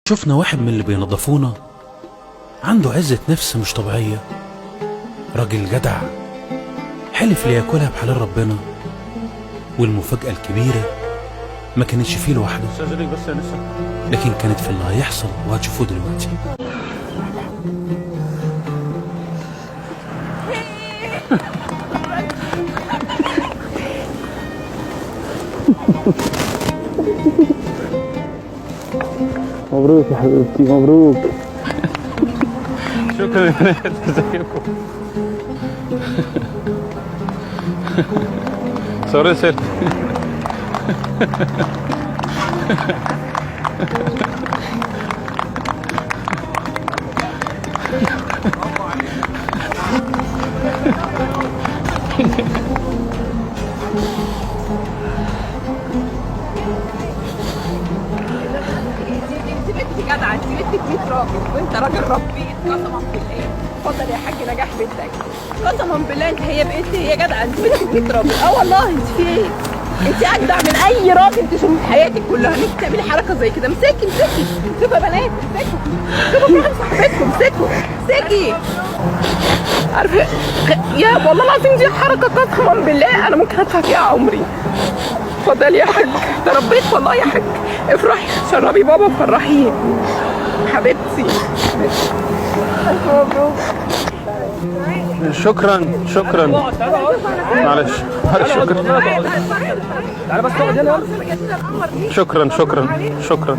شفنا واحد من اللي بينظفونا عنده عزة نفس مش طبيعية، راجل جدع حلف لياكلها بحلال ربنا، والمفاجأة الكبيرة ما كانتش فيه لوحده، لكن كانت في اللي هيحصل وهتشوفوه دلوقتي. مبروك يا حبيبتي، مبروك. شكرا يا بنات، ازيكم؟ صوري سيلفي. جدع، انت بنتك 100 راجل وانت راجل ربيت قسما بالله. اتفضل يا حاج، نجاح بنتك قسما بالله. انت هي بنتي، هي جدعه، انت بنتك 100 راجل. والله انت في ايه؟ انت اجدع من اي راجل تشوفه في حياتك كلها. انك تعملي حركه زي كده. امسكي امسكوا يا بنات، امسكوا شوفوا في صاحبتكم، امسكي. عارفه يا والله العظيم دي حركه قسما بالله انا ممكن ادفع فيها عمري. اتفضلي يا حاج، تربيت والله يا حاج. افرحي، شربي بابا وفرحيه حبيبتي. الف مبروك. شكرا. معلش شكرا.